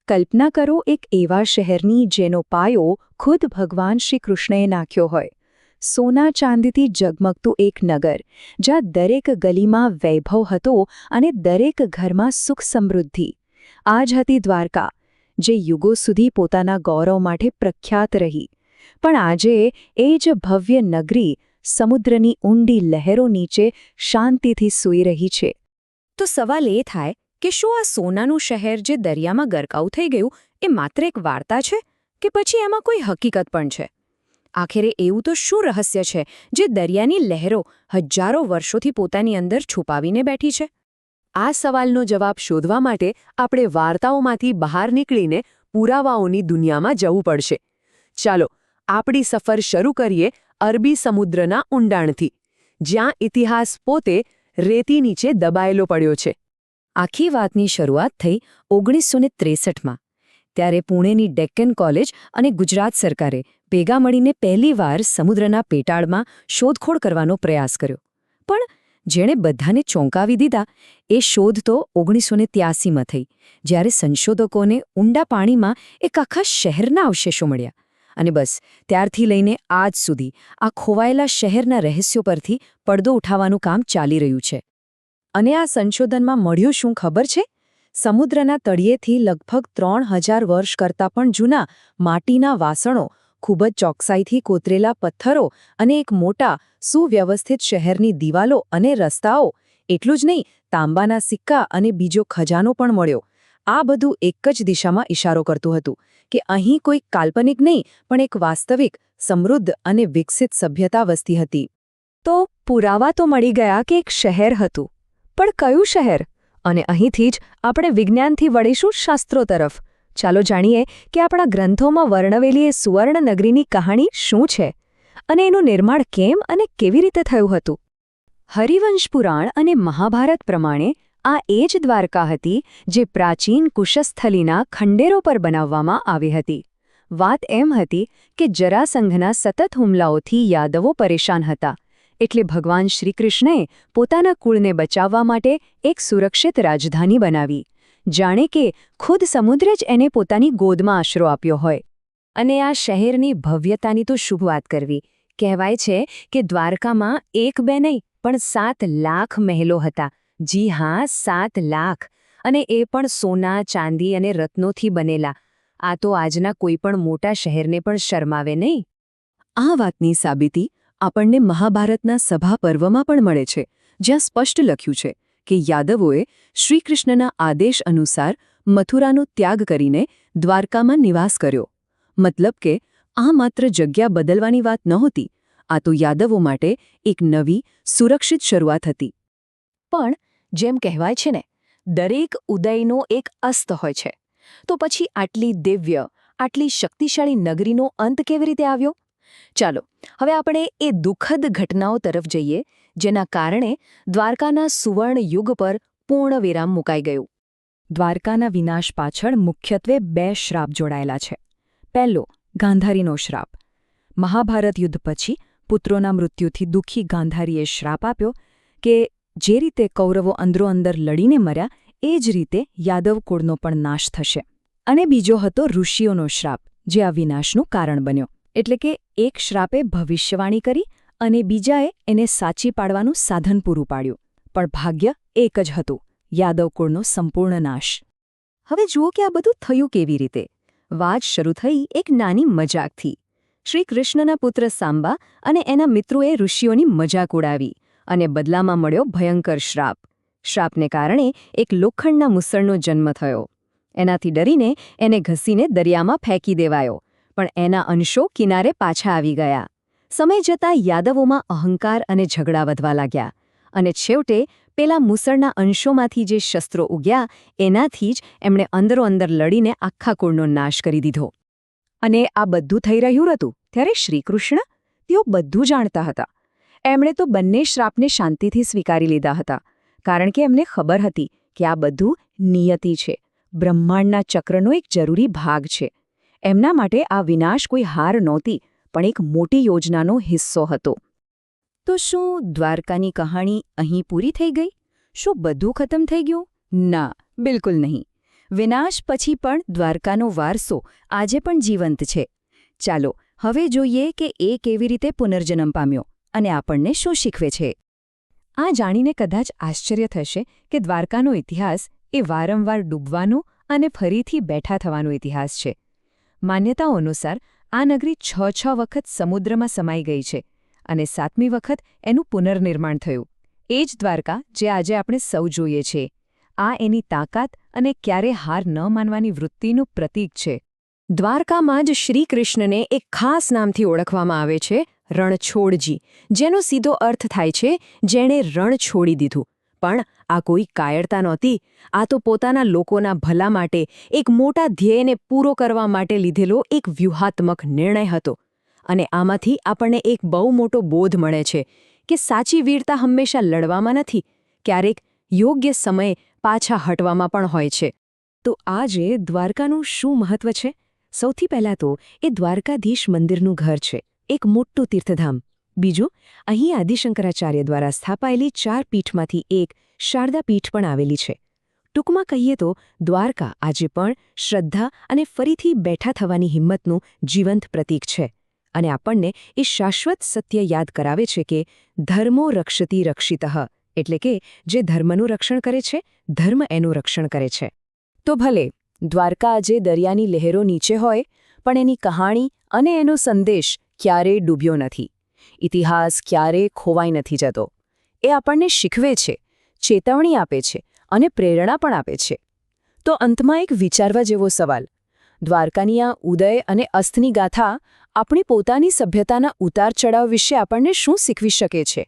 કલ્પના કરો એક એવા શહેરની જેનો પાયો ખુદ ભગવાન શ્રી કૃષ્ણએ નાખ્યો હોય. સોના ચાંદીથી ઝગમગતું એક નગર, જ્યાં દરેક ગલીમાં વૈભવ હતો અને દરેક ઘરમાં સુખ સમૃદ્ધિ. આ જ હતી દ્વારકા, જે યુગો સુધી પોતાના ગૌરવ માટે પ્રખ્યાત રહી. પણ આજે એ જ ભવ્ય નગરી સમુદ્રની ઊંડી લહેરો નીચે શાંતિથી સૂઈ રહી છે. તો સવાલ એ થાય કે શું આ સોનાનું શહેર જે દરિયામાં ગરકાવ થઈ ગયું એ માત્ર એક વાર્તા છે કે પછી એમાં કોઈ હકીકત પણ છે? આખરે એવું તો શું રહસ્ય છે જે દરિયાની લહેરો હજારો વર્ષોથી પોતાની અંદર છુપાવીને બેઠી છે? આ સવાલનો જવાબ શોધવા માટે આપણે વાર્તાઓમાંથી બહાર નીકળીને પુરાવાઓની દુનિયામાં જવું પડશે. ચાલો આપણી સફર શરૂ કરીએ અરબી સમુદ્રના ઊંડાણથી, જ્યાં ઇતિહાસ પોતે રેતી નીચે દબાયેલો પડ્યો છે. આખી વાતની શરૂઆત થઈ 1963માં. ત્યારે પુણેની ડેક્કન કોલેજ અને ગુજરાત સરકારે ભેગા મળીને પહેલીવાર સમુદ્રના પેટાળમાં શોધખોળ કરવાનો પ્રયાસ કર્યો. પણ જેણે બધાને ચોંકાવી દીધા એ શોધ તો 1983માં થઈ, જ્યારે સંશોધકોને ઊંડા પાણીમાં એક આખા શહેરના અવશેષો મળ્યા. અને બસ ત્યારથી લઈને આજ સુધી આ ખોવાયેલા શહેરના રહસ્યો પરથી પડદો ઉઠાવવાનું કામ ચાલી રહ્યું છે. અને આ સંશોધનમાં મળ્યું શું ખબર છે? સમુદ્રના તળિયેથી લગભગ 3000 વર્ષ કરતાં પણ જૂના માટીના વાસણો, ખૂબ જ ચોકસાઈથી કોતરેલા પથ્થરો અને એક મોટા, સુવ્યવસ્થિત શહેરની દિવાલો અને રસ્તાઓ. એટલું જ નહીં, તાંબાના સિક્કા અને બીજો ખજાનો પણ મળ્યો. આ બધું એક જ દિશામાં ઇશારો કરતું હતું કે અહીં કોઈ કાલ્પનિક નહીં, પણ એક વાસ્તવિક, સમૃદ્ધ અને વિકસિત સભ્યતા વસતી હતી. તો પુરાવા તો મળી ગયા કે એક શહેર હતું, પણ કયું શહેર? અને અહીંથી જ આપણે વિજ્ઞાનથી વળીશું શાસ્ત્રો તરફ. ચાલો જાણીએ કે આપણા ગ્રંથોમાં વર્ણવેલી એ સુવર્ણ નગરીની કહાણી શું છે અને એનું નિર્માણ કેમ અને કેવી રીતે થયું હતું. હરિવંશ પુરાણ અને મહાભારત પ્રમાણે આ એ જ દ્વારકા હતી જે પ્રાચીન કુશસ્થલીના ખંડેરો પર બનાવવામાં આવી હતી. વાત એમ હતી કે જરાસંઘના સતત હુમલાઓથી યાદવો પરેશાન હતા. એટલે ભગવાન શ્રીકૃષ્ણએ પોતાના કુળને બચાવવા માટે એક સુરક્ષિત રાજધાની બનાવી, જાણે કે ખુદ સમુદ્ર જ એને પોતાની ગોદમાં આશરો આપ્યો હોય. અને આ શહેરની ભવ્યતાની તો શુભ વાત કરવી. કહેવાય છે કે દ્વારકામાં 1-2 નહીં પણ 7 લાખ મહેલો હતા. જી હા, 7 લાખ. અને એ પણ સોના, ચાંદી અને રત્નોથી બનેલા. આ તો આજના કોઈ પણ મોટા શહેરને પણ શરમાવે નહીં. આ વાતની સાબિતી આપણને મહાભારતના સભા પર્વમાં પણ મળે છે, જ્યાં સ્પષ્ટ લખ્યું છે કે યાદવોએ શ્રીકૃષ્ણના આદેશ અનુસાર મથુરાનો ત્યાગ કરીને દ્વારકામાં નિવાસ કર્યો. મતલબ કે આ માત્ર જગ્યા બદલવાની વાત નહોતી, આ તો યાદવો માટે એક નવી, સુરક્ષિત શરૂઆત હતી. પણ જેમ કહેવાય છે ને, દરેક ઉદયનો એક અસ્ત હોય છે. તો પછી આટલી દિવ્ય, આટલી શક્તિશાળી નગરીનો અંત કેવી રીતે આવ્યો? ચાલો હવે આપણે એ દુઃખદ ઘટનાઓ તરફ જઈએ જેના કારણે દ્વારકાના સુવર્ણ યુગ પર પૂર્ણ વિરામ મુકાઈ ગયું. દ્વારકાના વિનાશ પાછળ મુખ્યત્વે 2 શ્રાપ જોડાયેલા છે. પહેલો, ગાંધારીનો શ્રાપ. મહાભારત યુદ્ધ પછી પુત્રોના મૃત્યુથી દુઃખી ગાંધારીએ શ્રાપ આપ્યો કે જે રીતે કૌરવો અંદરોઅંદર લડીને મર્યા એ જ રીતે યાદવ કુળનો પણ નાશ થશે. અને બીજો હતો ઋષિઓનો શ્રાપ, જે આ વિનાશનું કારણ બન્યો. એટલે કે એક શ્રાપે ભવિષ્યવાણી કરી અને બીજાએ એને સાચી પાડવાનું સાધન પૂરું પાડ્યું. પણ ભાગ્ય એક જ હતું, યાદવ કુળનો સંપૂર્ણ નાશ. હવે જુઓ કે આ બધું થયું કેવી રીતે. વાત શરૂ થઈ એક નાની મજાકથી. શ્રી કૃષ્ણના પુત્ર સાંબા અને એના મિત્રોએ ઋષિઓની મજાક ઉડાવી અને બદલામાં મળ્યો ભયંકર શ્રાપ. શ્રાપને કારણે એક લોખંડના મુસળનો જન્મ થયો. એનાથી ડરીને એને ઘસીને દરિયામાં ફેંકી દેવાયો. પણ એના અંશો કિનારે પાછા આવી ગયા. સમય જતાં યાદવોમાં અહંકાર અને ઝઘડા વધવા લાગ્યા. અને છેવટે પેલા મુસળના અંશોમાંથી જે શસ્ત્રો ઉગ્યા એનાથી જ એમણે અંદરોઅંદર લડીને આખા કુળનો નાશ કરી દીધો. અને આ બધું થઈ રહ્યું હતું ત્યારે શ્રીકૃષ્ણ, તેઓ બધું જાણતા હતા. એમણે તો બંને શ્રાપને શાંતિથી સ્વીકારી લીધા હતા, કારણ કે એમને ખબર હતી કે આ બધું નિયતિ છે, બ્રહ્માંડના ચક્રનો એક જરૂરી ભાગ છે. એમના માટે આ વિનાશ કોઈ હાર નહોતી, પણ એક મોટી યોજનાનો હિસ્સો હતો. તો શું દ્વારકાની કહાણી અહીં પૂરી થઈ ગઈ? શું બધું ખતમ થઈ ગયું? ના, બિલકુલ નહીં. વિનાશ પછી પણ દ્વારકાનો વારસો આજે પણ જીવંત છે. ચાલો હવે જોઈએ કે એ કેવી રીતે પુનર્જન્મ પામ્યો અને આપણને શું શીખવે છે. આ જાણીને કદાચ આશ્ચર્ય થશે કે દ્વારકાનો ઇતિહાસ એ વારંવાર ડૂબવાનો અને ફરીથી બેઠા થવાનો ઇતિહાસ છે. માન્યતાઓ અનુસાર આ નગરી 6 વખત સમુદ્રમાં સમાઈ ગઈ છે અને 7મી વખત એનું પુનર્નિર્માણ થયું. એ જ દ્વારકા જે આજે આપણે સૌ જોઈએ છીએ. આ એની તાકાત અને ક્યારે હાર ન માનવાની વૃત્તિનું પ્રતીક છે. દ્વારકામાં જ શ્રીકૃષ્ણને એક ખાસ નામથી ઓળખવામાં આવે છે, રણછોડજી, જેનો સીધો અર્થ થાય છે જેણે રણ છોડી દીધું. પણ આ કોઈ કાયરતા નહોતી. આ તો પોતાના લોકોના ભલા માટે એક મોટા ધ્યેયને પૂરો કરવા માટે લીધેલો એક વ્યૂહાત્મક નિર્ણય હતો. અને આમાંથી આપણને એક બહુ મોટો બોધ મળે છે કે સાચી વીરતા હંમેશા લડવામાં નથી, ક્યારેક યોગ્ય સમયે પાછા હટવામાં પણ હોય છે. તો આજે દ્વારકાનું શું મહત્વ છે? સૌથી પહેલાં તો એ દ્વારકાધીશ મંદિરનું ઘર છે, એક મોટું તીર્થધામ. બીજું, અહીં આદિશંકરાચાર્ય દ્વારા સ્થાપાયેલી 4 પીઠમાંથી એક શારદા પીઠ પણ આવેલી છે. ટૂંકમાં કહીએ તો દ્વારકા આજે પણ શ્રદ્ધા અને ફરીથી બેઠા થવાની હિંમતનું જીવંત પ્રતીક છે. અને આપણને એ શાશ્વત સત્ય યાદ કરાવે છે કે ધર્મો રક્ષતિ રક્ષિતઃ, એટલે કે જે ધર્મનું રક્ષણ કરે છે, ધર્મ એનું રક્ષણ કરે છે. તો ભલે દ્વારકા આજે દરિયાની લહેરો નીચે હોય, પણ એની કહાણી અને એનો સંદેશ ક્યારેય ડૂબ્યો નથી. ઇતિહાસ ક્યારેય ખોવાઈ નથી જતો. એ આપણને શીખવે છે, ચેતવણી આપે છે અને પ્રેરણા પણ આપે છે. તો અંતમાં એક વિચારવા જેવો સવાલ: દ્વારકાની આ ઉદય અને અસ્તની ગાથા આપણી પોતાની સભ્યતાના ઉતાર ચઢાવ વિશે આપણને શું શીખવી શકે છે?